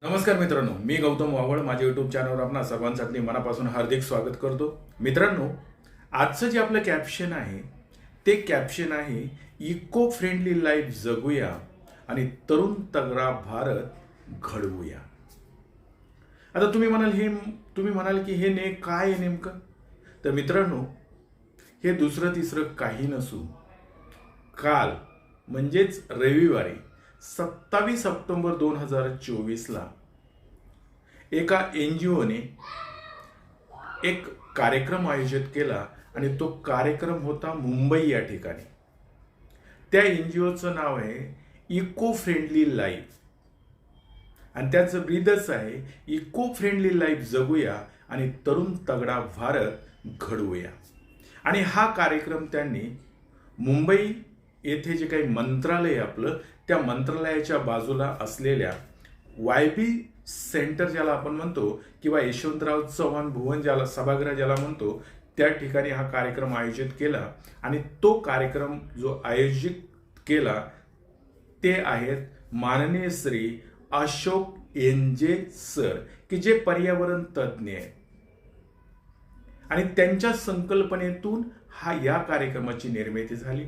नमस्कार मित्रांनो, मी गौतम वावळ. माझ्या यूट्यूब चॅनलवर आपणा सर्वांसाठी मनापासून हार्दिक स्वागत करतो. मित्रांनो, आजचं जे आपलं कॅप्शन आहे ते कॅप्शन आहे इको फ्रेंडली लाईफ जगूया आणि तरुण तगडा भारत घडवूया. आता तुम्ही म्हणाल की हे काय आहे नेमकं. तर मित्रांनो, हे दुसरं तिसरं काही नसून काल म्हणजेच रविवारी 27 ऑक्टोबर 2024 एका NGOने एक कार्यक्रम आयोजित केला आणि तो कार्यक्रम होता मुंबई या ठिकाणी. त्या NGOचं नाव आहे इको फ्रेंडली लाईफ आणि त्याचं ब्रीदच आहे इको फ्रेंडली लाईफ जगूया आणि तरुण तगडा भारत घडवूया. आणि हा कार्यक्रम त्यांनी मुंबई येथे जे काही मंत्रालय आपलं, त्या मंत्रालयाच्या बाजूला असलेल्या YB सेंटर ज्याला आपण म्हणतो किंवा यशवंतराव चव्हाण भुवन ज्याला सभागृह ज्याला म्हणतो, त्या ठिकाणी हा कार्यक्रम आयोजित केला. आणि तो कार्यक्रम जो आयोजित केला ते आहेत माननीय श्री अशोक एनजे सर, की जे पर्यावरण तज्ज्ञ आहेत. आणि त्यांच्या संकल्पनेतून या कार्यक्रमाची निर्मिती झाली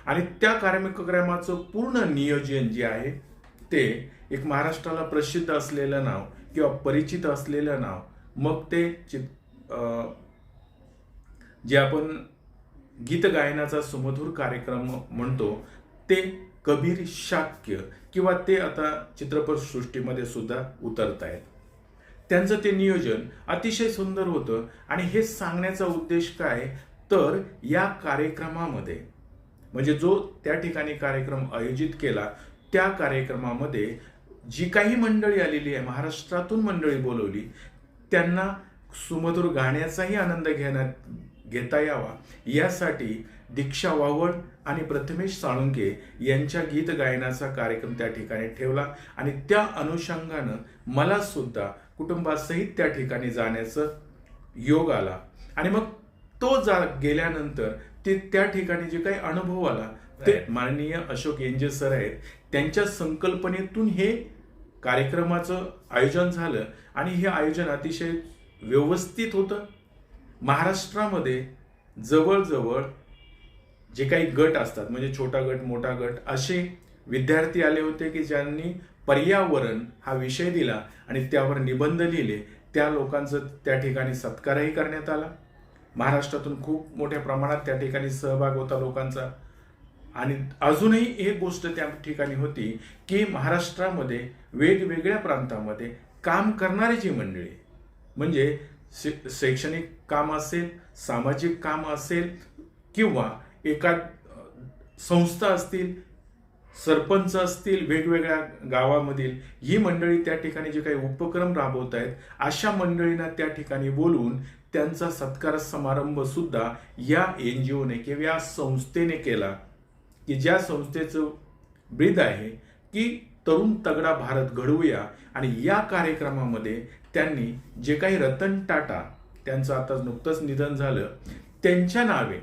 आणि त्या कार्यक्रमाचं पूर्ण नियोजन जे आहे ते एक महाराष्ट्राला प्रसिद्ध असलेलं नाव किंवा परिचित असलेलं नाव, मग ते जे आपण गीत गायनाचा सुमधुर कार्यक्रम म्हणतो ते कबीर शाक्य, किंवा ते आता चित्रपटसृष्टीमध्ये सुद्धा उतरत आहेत. त्यांचं ते नियोजन अतिशय सुंदर होतं. आणि हे सांगण्याचा उद्देश काय, तर या कार्यक्रमामध्ये म्हणजे जो त्या ठिकाणी कार्यक्रम आयोजित केला त्या कार्यक्रमामध्ये जी काही मंडळी आलेली आहे, महाराष्ट्रातून मंडळी बोलवली, त्यांना सुमधुर गाण्याचाही आनंद घेता यावा यासाठी दीक्षा वावळ आणि प्रथमेश साळुंके यांच्या गीत गायनाचा कार्यक्रम त्या ठिकाणी ठेवला. आणि त्या अनुषंगानं मला सुद्धा कुटुंबासहित त्या ठिकाणी जाण्याचं योग आला. आणि मग तो गेल्यानंतर त्या ठिकाणी जे काही अनुभव आला ते माननीय अशोक एनजे सर आहेत, त्यांच्या संकल्पनेतून हे कार्यक्रमाचं आयोजन झालं. आणि हे आयोजन अतिशय व्यवस्थित होतं. महाराष्ट्रामध्ये जवळजवळ जे काही गट असतात, म्हणजे छोटा गट मोठा गट, असे विद्यार्थी आले होते की ज्यांनी पर्यावरण हा विषय दिला आणि त्यावर निबंध लिहिले. त्या लोकांचं त्या ठिकाणी सत्कारही करण्यात आला. महाराष्ट्रातून खूप मोठ्या प्रमाणात त्या ठिकाणी सहभाग होता लोकांचा. आणि अजूनही एक गोष्ट त्या ठिकाणी होती की महाराष्ट्रामध्ये वेगवेगळ्या प्रांतामध्ये काम करणारी जी मंडळी, म्हणजे शैक्षणिक काम असेल, सामाजिक काम असेल, किंवा एका संस्था असतील, सरपंच असतील, वेगवेगळ्या गावामधील ही मंडळी त्या ठिकाणी जे काही उपक्रम राबवत आहेत, अशा मंडळींना त्या ठिकाणी बोलवून त्यांचा सत्कार समारंभ सुद्धा या NGOने किंवा या संस्थेने केला, की ज्या संस्थेचं ब्रीद आहे की तरुण तगडा भारत घडवूया. आणि या कार्यक्रमामध्ये त्यांनी जे काही रतन टाटा, त्यांचं आता नुकतंच निधन झालं, त्यांच्या नावे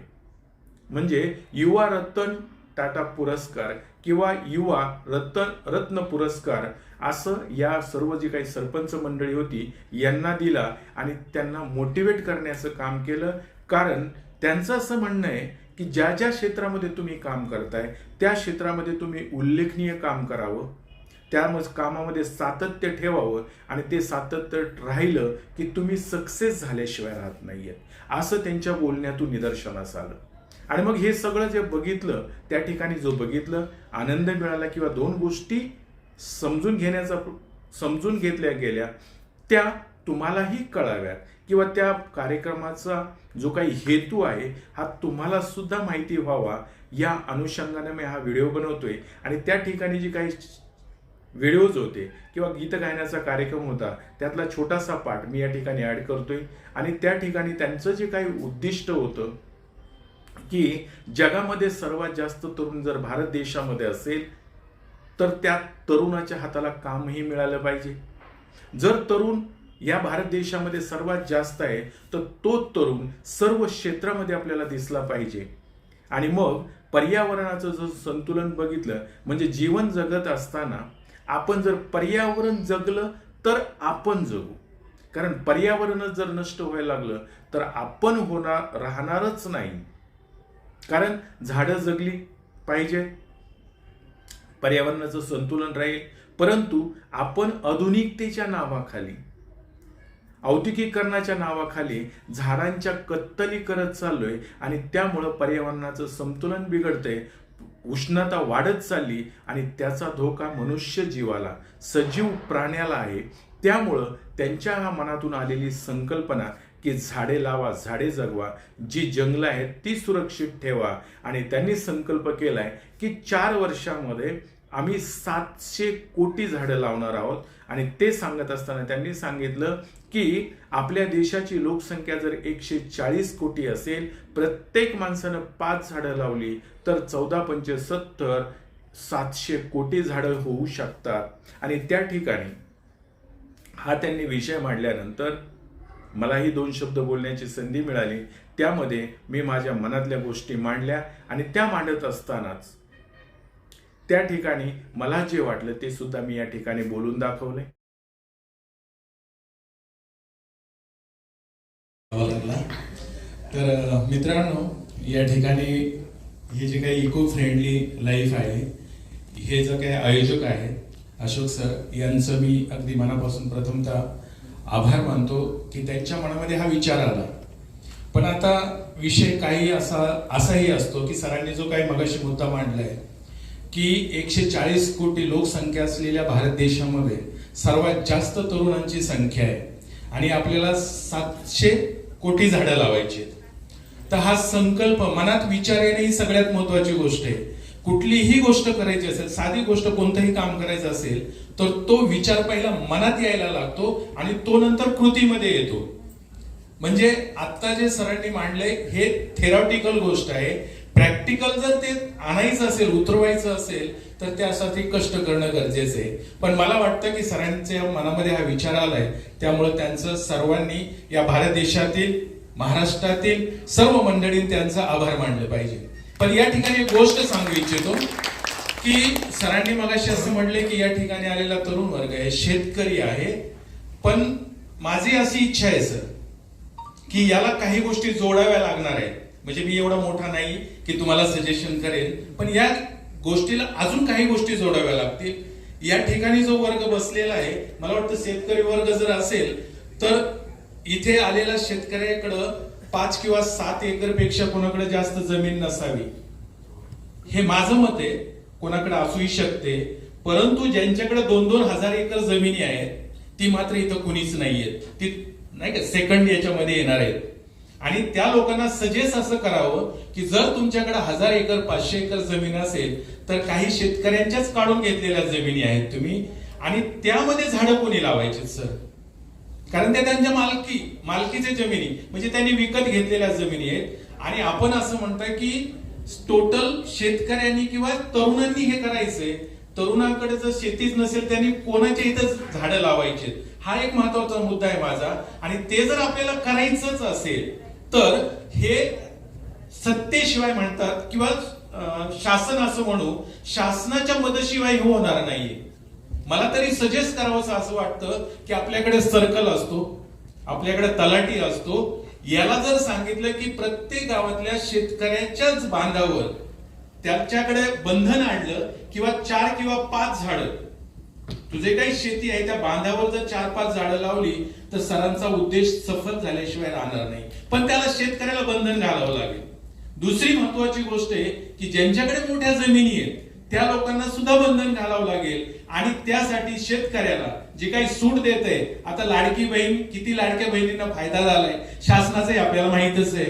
म्हणजे युवा रतन टाटा पुरस्कार किंवा युवा रत्न पुरस्कार असं या सर्व जी काही सरपंच मंडळी होती यांना दिला. आणि त्यांना मोटिवेट करण्याचं काम केलं. कारण त्यांचं असं म्हणणं आहे की ज्या ज्या क्षेत्रामध्ये तुम्ही काम करताय त्या क्षेत्रामध्ये तुम्ही उल्लेखनीय काम करावं, त्या कामामध्ये सातत्य ठेवावं, आणि ते सातत्य राहिलं की तुम्ही सक्सेस झाल्याशिवाय राहत नाहीयेत, असं त्यांच्या बोलण्यातून निदर्शनास आलं. आणि मग हे सगळं जे बघितलं, त्या ठिकाणी जो बघितलं आनंद मिळाला, किंवा दोन गोष्टी समजून घेतल्या गेल्या त्या तुम्हालाही कळाव्यात, किंवा त्या कार्यक्रमाचा जो काही हेतू आहे हा तुम्हाला सुद्धा माहिती व्हावा, या अनुषंगाने मी हा व्हिडिओ बनवतोय. आणि त्या ठिकाणी जे काही व्हिडिओज होते किंवा गीत गायनाचा कार्यक्रम होता त्यातला छोटासा पार्ट मी या ठिकाणी ऍड करतोय. आणि त्या ठिकाणी त्यांचं जे काही उद्दिष्ट होतं की जगामध्ये सर्वात जास्त तरुण जर भारत देशामध्ये असेल तर त्या तरुणाच्या हाताला कामही मिळालं पाहिजे. जर तरुण या भारत देशामध्ये सर्वात जास्त आहे तर तो तरुण सर्व क्षेत्रामध्ये आपल्याला दिसला पाहिजे. आणि मग पर्यावरणाचं जर संतुलन बघितलं, म्हणजे जीवन जगत असताना आपण जर पर्यावरण जगलं तर आपण जगू, कारण पर्यावरणच जर नष्ट व्हायला लागलं तर आपण राहणारच नाही. कारण झाडं जगली पाहिजे, पर्यावरणाचं संतुलन राहील. परंतु आपण आधुनिकतेच्या नावाखाली, औद्योगिकरणाच्या नावाखाली झाडांच्या कत्तली करत चाललोय आणि त्यामुळं पर्यावरणाचं संतुलन बिघडतंय, उष्णता वाढत चालली आणि त्याचा धोका मनुष्य जीवाला, सजीव प्राण्याला आहे. त्यामुळं त्यांच्या मनातून आलेली संकल्पना की झाडे लावा, झाडे जगवा, जी जंगलं आहेत ती सुरक्षित ठेवा, आणि त्यांनी संकल्प केलाय की 4 वर्षामध्ये आम्ही 700 कोटी झाडं लावणार आहोत. आणि ते सांगत असताना त्यांनी सांगितलं की आपल्या देशाची लोकसंख्या जर 140 कोटी असेल, प्रत्येक माणसानं 5 झाडं लावली तर 14×5 700 कोटी झाडं होऊ शकतात. आणि त्या ठिकाणी हा त्यांनी विषय मांडल्यानंतर मलाही 2 शब्द बोलण्याची संधी मिळाली. त्यामध्ये मी माझ्या मनातल्या गोष्टी मांडल्या आणि त्या मांडत असतानाच त्या ठिकाणी मला जे वाटलं ते सुद्धा मी या ठिकाणी बोलून दाखवले. तर मित्रांनो, या ठिकाणी हे जे काही इको फ्रेंडली लाईफ आहे, हे जे काही आयोजक आहेत अशोक सर यांचं मी अगदी मनापासून प्रथमतः आभार मानतो की त्यांच्या मनामध्ये हा विचार आला. पण आता विषय काही असाही असतो की सरांनी जो काही मगाशी मुद्दा मांडलाय की 140 कोटी लोकसंख्या असलेल्या भारत देशामध्ये सर्वात जास्त तरुणांची संख्या आहे आणि आपल्याला 700 कोटी झाडं लावायची. तर हा संकल्प मनात विचार येणे ही सगळ्यात महत्वाची गोष्ट आहे. कुठलीही गोष्ट करायची असेल, साधी गोष्ट कोणतंही काम करायचं असेल तर तो विचार पहिला मनात यायला लागतो आणि तो नंतर कृतीमध्ये येतो. म्हणजे आता जे सरांनी मांडलंय हे थेरॉटिकल गोष्ट आहे. प्रॅक्टिकल जर ते आणायचं असेल, उतरवायचं असेल तर त्यासाठी कष्ट करणं गरजेचं आहे. पण मला वाटतं की सरांच्या मनामध्ये हा विचार आलाय, त्यामुळे त्यांचं सर्वांनी या भारत देशातील, महाराष्ट्रातील सर्व मंडळींनी त्यांचा आभार मानले पाहिजे. पण या ठिकाणी एक गोष्ट सांगू इच्छितो की सरांनी मगाशी असं म्हणले की या ठिकाणी आलेला तरुण वर्ग आहे, शेतकरी आहे. पण माझी अशी इच्छा आहे सर की याला काही गोष्टी जोडाव्या लागणार आहेत. म्हणजे मी एवढा मोठा नाही की तुम्हाला सजेशन करेन, पण या गोष्टीला अजून काही गोष्टी जोडाव्या लागतील. या ठिकाणी जो वर्ग बसलेला आहे, मला वाटतं शेतकरी वर्ग जर असेल तर इथे आलेल्या शेतकऱ्याकडं 5 किंवा 7 एकर पेक्षा कोणाकडे जास्त जमीन नसावी, हे माझं मत आहे. कोणाकडे असूही शकते, परंतु ज्यांच्याकडे 2-2 हजार एकर जमिनी आहेत ती मात्र इथं कुणीच नाहीयेत. ती नाही का सेकंड याच्यामध्ये येणार आहेत. आणि त्या लोकांना सजेस्ट असं करावं की जर तुमच्याकडे 1000 एकर 500 एकर जमीन असेल तर काही शेतकऱ्यांच्याच काढून घेतलेल्या जमिनी आहेत तुम्ही, आणि त्यामध्ये झाडं कोणी लावायची सर, कारण त्या त्यांच्या मालकीचे जमिनी, म्हणजे त्यांनी विकत घेतलेल्या जमिनी आहेत. आणि आपण असं म्हणतोय की टोटल शेतकऱ्यांनी किंवा तरुणांनी हे करायचंय. तरुणांकडे जर शेतीच नसेल त्यांनी कोणाच्या इथं झाडं लावायचे, हा एक महत्वाचा मुद्दा आहे माझा. आणि ते जर आपल्याला करायचंच असेल तर हे सत्तेशिवाय म्हणतात किंवा शासन असं म्हणू, शासनाच्या मदतीशिवाय होणार नाहीये. मला तरी सजेस्ट करावं असं वाटतं की आपल्याकडे सर्कल असतो, आपल्याकडे तलाठी असतो, याला जर सांगितलं की प्रत्येक गावातल्या शेतकऱ्याच्याच बांधावर त्याच्याकडे बंधन आणलं किंवा 4 किंवा 5 झाडं, तुझे काही शेती आहे त्या बांधावर जर 4-5 झाडं लावली तर सरांचा उद्देश सफल झाल्याशिवाय राहणार नाही. पण त्याला शेतकऱ्याला बंधन घालावं लागेल. दुसरी महत्वाची गोष्ट आहे की ज्यांच्याकडे मोठ्या जमिनी आहेत त्या लोकांना सुद्धा बंधन घालावं लागेल. आणि त्यासाठी शेतकऱ्याला जे काही सूट देत आहे, आता लाडकी बहीण, किती लाडक्या बहिणींना फायदा झालाय शासनाचाही आपल्याला माहितच आहे.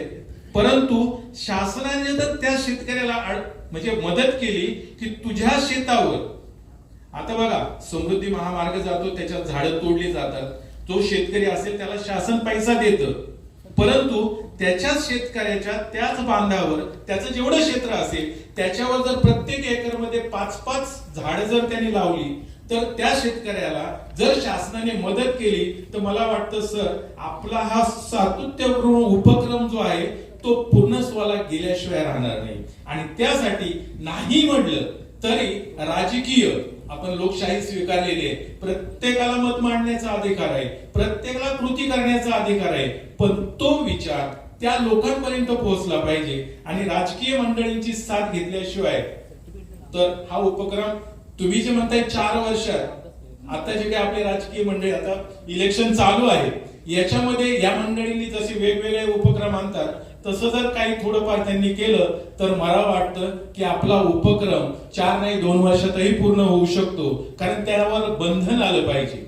परंतु शासनाने जर त्या शेतकऱ्याला म्हणजे मदत केली की तुझ्या शेतावर, आता बघा समृद्धी महामार्ग जातो, त्याच्यात झाडं तोडली जातात, जो शेतकरी असेल त्याला शासन पैसा देतं, परंतु त्याच्याच शेतकऱ्याच्या त्याच बांधावर त्याचं जेवढं क्षेत्र असेल त्याच्यावर जर प्रत्येक एकर मध्ये 5-5 झाडं जर त्यांनी लावली तर त्या शेतकऱ्याला जर शासनाने मदत केली तर मला वाटतं सर आपला हा सातत्यपूर्ण उपक्रम जो आहे तो पूर्णत्वाला गेल्याशिवाय राहणार नाही. आणि त्यासाठी नाही म्हटलं तरी राजकीय आपण लोकशाही स्वीकारलेली आहे. प्रत्येकाला मत मांडण्याचा अधिकार आहे, प्रत्येकाला कृती करण्याचा अधिकार आहे, पण तो विचार त्या लोकांपर्यंत पोहोचला पाहिजे. आणि राजकीय मंडळींची साथ घेतल्याशिवाय तर हा उपक्रम तुम्ही जे म्हणताय 4 वर्षात, आता जे काही आपले राजकीय मंडळी, आता इलेक्शन चालू आहे, याच्यामध्ये या मंडळींनी जसे वेगवेगळे उपक्रम आणतात तसं जर काही थोडंफार त्यांनी केलं तर मला वाटतं की आपला उपक्रम 4 नाही 2 वर्षातही पूर्ण होऊ शकतो. कारण त्यावर बंधन आलं पाहिजे.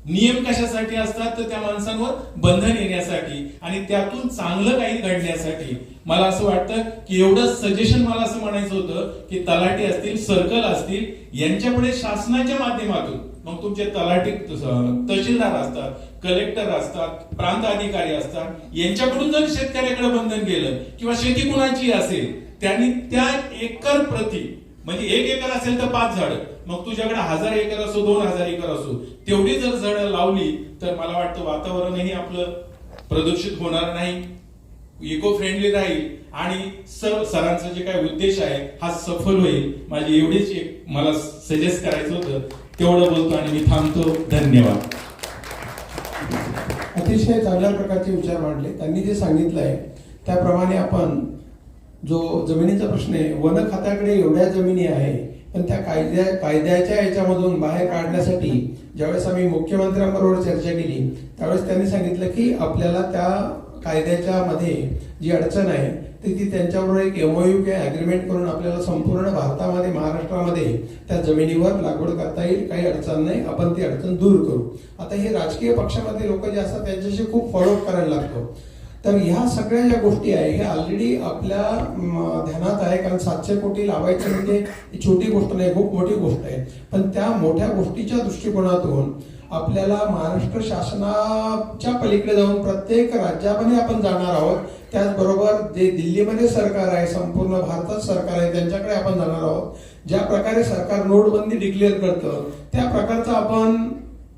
नियम कशासाठी असतात तर त्या माणसांवर बंधन येण्यासाठी आणि त्यातून चांगलं काही घडण्यासाठी. मला असं वाटतं की एवढं सजेशन मला असं म्हणायचं होतं की तलाठी असतील, सर्कल असतील, यांच्यापुढे शासनाच्या माध्यमातून, मग तुमचे तलाठी तहसीलदार असतात, कलेक्टर असतात, प्रांत अधिकारी असतात, यांच्याकडून जर शेतकऱ्याकडे बंधन गेलं किंवा शेती कुणाची असेल त्यांनी त्या एकर प्रति, म्हणजे 1 एकर असेल तर 5 झाडं, मग तुझ्याकडे 1000 एकर असो 2000 एकर असो, तेवढी जर झाडं लावली तर मला वाटतं वातावरणही आपलं प्रदूषित होणार नाही, इको फ्रेंडली राहील आणि सरांचा जे काय उद्देश आहे हा सफल होईल. माझी एवढीच एक मला सजेस्ट करायचं होतं, तेवढं बोलतो आणि मी थांबतो. धन्यवाद. अतिशय चांगल्या प्रकारचे विचार मांडले. त्यांनी जे सांगितलंय त्याप्रमाणे आपण जो जमिनीचा प्रश्न आहे, वन खात्याकडे एवढ्या जमिनी आहे, पण त्या कायद्याच्या याच्यामधून बाहेर काढण्यासाठी ज्यावेळेस आम्ही मुख्यमंत्र्यांबरोबर चर्चा केली त्यावेळेस त्यांनी सांगितलं की आपल्याला त्या कायद्याच्या मध्ये जी अडचण आहे ती त्यांच्याबरोबर एक MOU किंवा अग्रीमेंट करून आपल्याला संपूर्ण भारतामध्ये, महाराष्ट्रामध्ये त्या जमिनीवर लागवड करता येईल, काही अडचण नाही, आपण ती अडचण दूर करू. आता हे राजकीय पक्षामध्ये लोक जे असतात त्यांच्याशी खूप फॉलोअप करायला लागतो. तर ह्या सगळ्या ज्या गोष्टी आहे हे ऑलरेडी आपल्या ध्यानात आहे. कारण 700 कोटी लावायचं म्हणजे छोटी गोष्ट नाही, खूप मोठी गोष्ट आहे. पण त्या मोठ्या गोष्टीच्या दृष्टिकोनातून आपल्याला महाराष्ट्र शासनाच्या पलीकडे जाऊन प्रत्येक राज्यामध्ये आपण जाणार आहोत. त्याचबरोबर जे दिल्लीमध्ये सरकार आहे, संपूर्ण भारतात सरकार आहे, त्यांच्याकडे आपण जाणार आहोत. ज्या प्रकारे सरकार नोटबंदी डिक्लेअर करतं त्या प्रकारचं आपण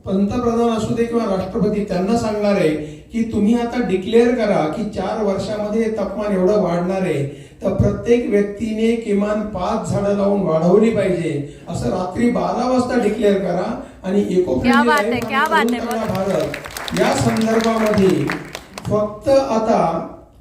पंतप्रधान असू दे किंवा राष्ट्रपती त्यांना सांगणार आहे की तुम्ही आता डिक्लेअर करा की 4 वर्षामध्ये तापमान एवढं वाढणार आहे, तर प्रत्येक व्यक्तीने किमान 5 झाडं लावून वाढवली पाहिजे, असं रात्री 12 वाजता डिक्लेअर करा. आणि इको फ्रेंडली भारत या संदर्भामध्ये फक्त आता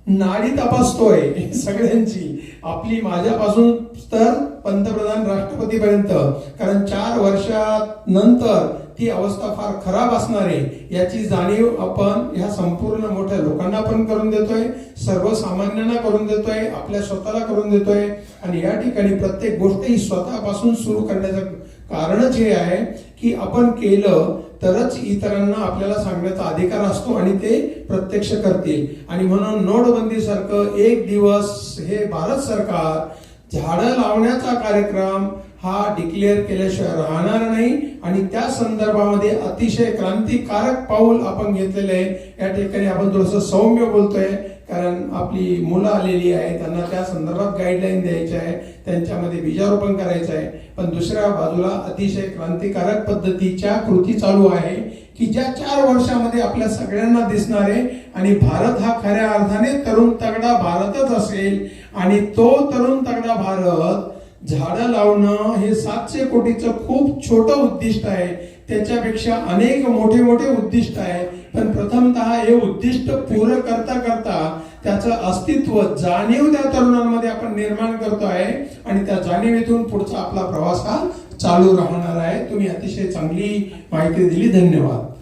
नाडी तपासतोय सगळ्यांची, आपली, माझ्यापासून तर पंतप्रधान राष्ट्रपतीपर्यंत. कारण 4 वर्षानंतर ती अवस्था फार खराब असणार आहे याची जाणीव आपण ह्या संपूर्ण मोठ्या लोकांना पण करून देतोय, सर्वसामान्यांना करून देतोय, आपल्या स्वतःला करून देतोय. आणि या ठिकाणी प्रत्येक गोष्ट ही स्वतःपासून सुरू करण्याचं कारणच हे आहे की आपण केलं तरच इतरांना आपल्याला सांगण्याचा अधिकार असतो आणि ते प्रत्यक्ष करतील. आणि म्हणून नोटबंदी सारखं एक दिवस हे भारत सरकार झाडं लावण्याचा कार्यक्रम हा डिक्लेअर केल्याशिवाय राहणार नाही. आणि त्या संदर्भामध्ये अतिशय क्रांतिकारक पाऊल आपण घेतलेलं आहे. या ठिकाणी आपण थोडंसं सौम्य बोलतोय कारण आपली मुलं आलेली आहे, त्यांना त्या संदर्भात गाईडलाईन द्यायची आहे, त्यांच्यामध्ये बीजारोपण करायचं आहे. पण दुसऱ्या बाजूला अतिशय क्रांतिकारक पद्धतीच्या कृती चालू आहे की ज्या 4 वर्षामध्ये आपल्या सगळ्यांना दिसणार आहे. आणि भारत हा खऱ्या अर्थाने तरुण तगडा भारतच असेल. आणि तो तरुण तगडा भारत झाडं लावणं हे 700 कोटीचं खूप छोटं उद्दिष्ट आहे, त्याच्यापेक्षा अनेक मोठे मोठे उद्दिष्ट आहे. पण प्रथमतः हे उद्दिष्ट पूर्ण करता करता त्याचं अस्तित्व, जाणीव त्या तरुणांमध्ये आपण निर्माण करतो आहे आणि त्या जाणीवेतून पुढचा आपला प्रवास हा चालू राहणार आहे. तुम्ही अतिशय चांगली माहिती दिली, धन्यवाद.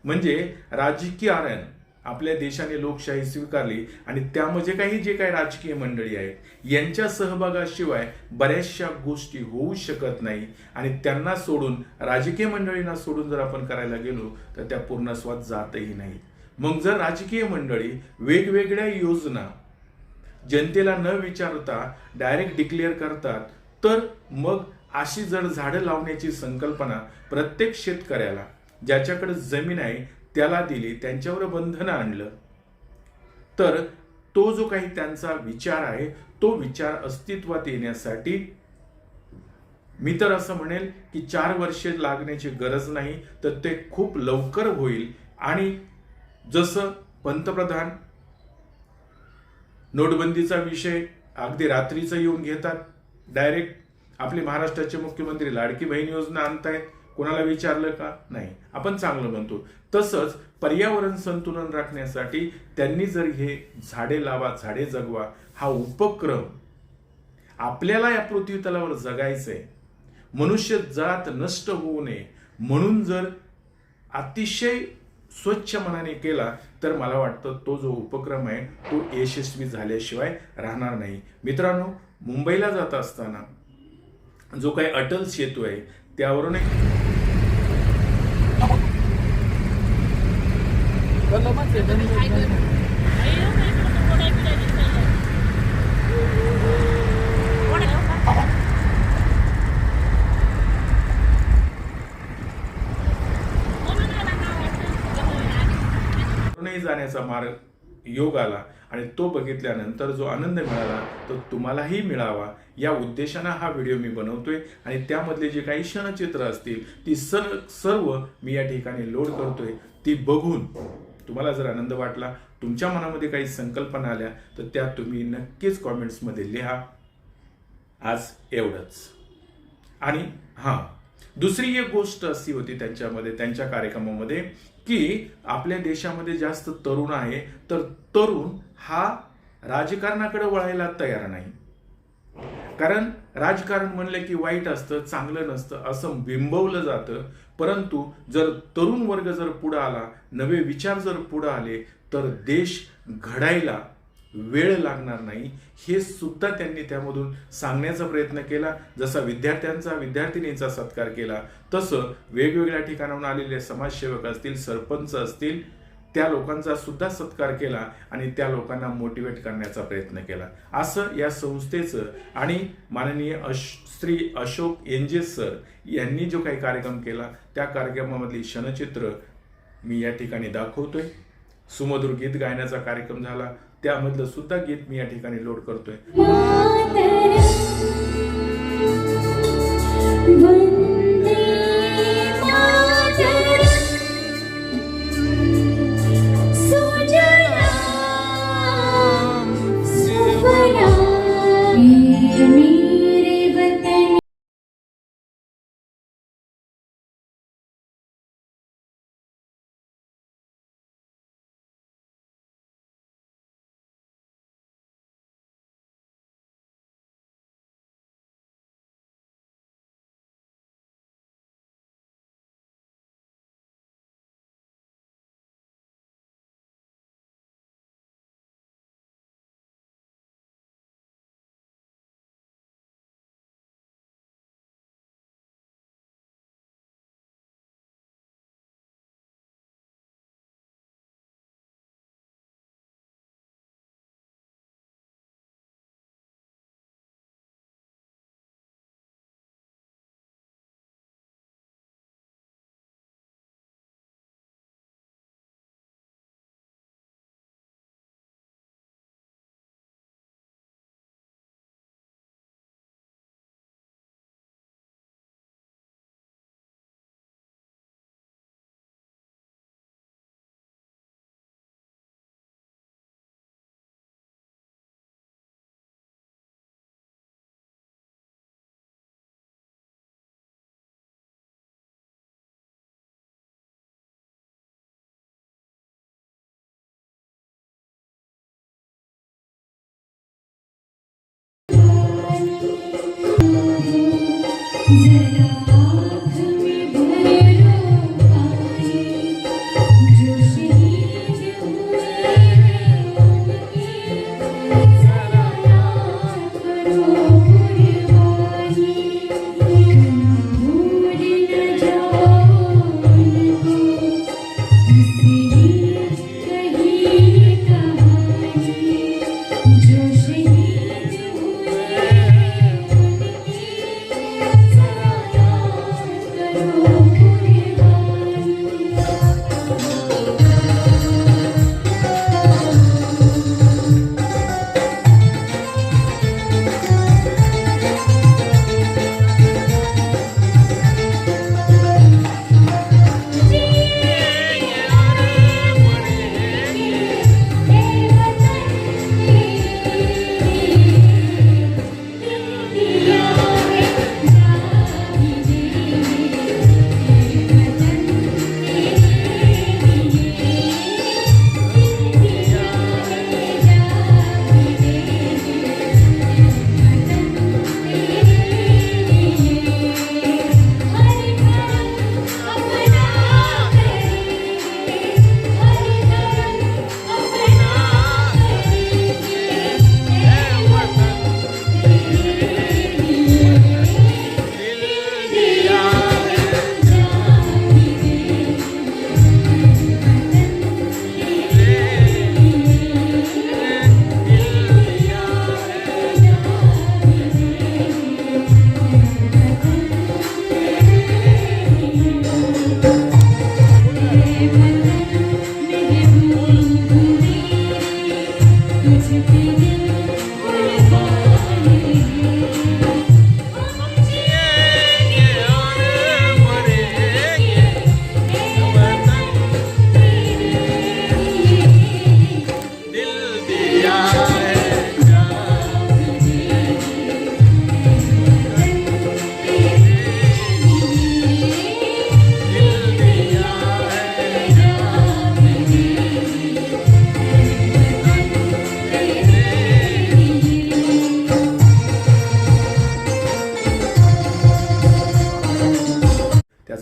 म्हणजे राजकीय आरण आपल्या देशाने लोकशाही स्वीकारली आणि त्यामध्ये जे काही राजकीय मंडळी आहेत यांच्या सहभागाशिवाय बऱ्याचशा गोष्टी होऊ शकत नाही. आणि त्यांना सोडून, राजकीय मंडळींना सोडून जर आपण करायला गेलो तर त्या पूर्णत्वास जातही नाही. मग जर राजकीय मंडळी वेगवेगळ्या योजना जनतेला न विचारता डायरेक्ट डिक्लेअर करतात तर मग अशी जर झाडं लावण्याची संकल्पना प्रत्येक शेतकऱ्याला, ज्याच्याकडे जमीन आहे त्याला दिली, त्यांच्यावर बंधनं आणलं तर तो जो काही त्यांचा विचार आहे तो विचार अस्तित्वात येण्यासाठी मी तर असं म्हणेल की 4 वर्षे लागण्याची गरज नाही, तर ते खूप लवकर होईल. आणि जसं पंतप्रधान नोटबंदीचा विषय अगदी रात्रीचं येऊन घेतात डायरेक्ट, आपले महाराष्ट्राचे मुख्यमंत्री लाडकी बहीण योजना आणतायत, कोणाला विचारलं का? नाही. आपण चांगलं म्हणतो. तसंच पर्यावरण संतुलन राखण्यासाठी त्यांनी जर हे झाडे लावा झाडे जगवा हा उपक्रम आपल्याला या पृथ्वी तलावर जगायचंय, मनुष्य जात नष्ट होऊ नये म्हणून जर अतिशय स्वच्छ मनाने केला तर मला वाटतं तो जो उपक्रम आहे तो यशस्वी झाल्याशिवाय राहणार नाही. मित्रांनो, मुंबईला जात असताना जो काही अटल सेतू आहे त्यावरून जाण्याचा मार्ग योग आला आणि तो बघितल्यानंतर जो आनंद मिळाला तो तुम्हालाही मिळावा या उद्देशाने हा व्हिडिओ मी बनवतोय. आणि त्यामधले जे काही क्षणचित्र असतील ती सर्व मी या ठिकाणी लोड करतोय. ती बघून तुम्हाला जर आनंद वाटला, तुमच्या मनामध्ये काही संकल्पना आल्या तर त्या तुम्ही नक्कीच कॉमेंट्समध्ये लिहा. आज एवढंच. आणि दुसरी एक गोष्ट अशी होती त्यांच्या कार्यक्रमामध्ये की आपल्या देशामध्ये जास्त तरुण आहे, तर तरुण हा राजकारणाकडे वळायला तयार नाही. कारण राजकारण म्हणलं की वाईट असतं, चांगलं नसतं असं बिंबवलं जातं. परंतु जर तरुण वर्ग जर पुढे आला, नवे विचार जर पुढे आले तर देश घडायला वेळ लागणार नाही. हे सुद्धा त्यांनी त्यामधून सांगण्याचा प्रयत्न केला. जसा विद्यार्थिनींचा सत्कार केला तसं वेगवेगळ्या ठिकाणाहून आलेले समाजसेवक असतील, सरपंच असतील, त्या लोकांचा सुद्धा सत्कार केला आणि त्या लोकांना मोटिवेट करण्याचा प्रयत्न केला. असं या संस्थेचं आणि माननीय श्री अशोक एनजे सर यांनी जो काही कार्यक्रम केला त्या कार्यक्रमामधली क्षणचित्र मी या ठिकाणी दाखवतोय. सुमधुर गीत गायनाचा कार्यक्रम झाला, त्यामधलं सुद्धा गीत मी या ठिकाणी लोड करतोय.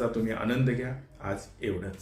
तुम्ही आनंद घ्या. आज एवढंच.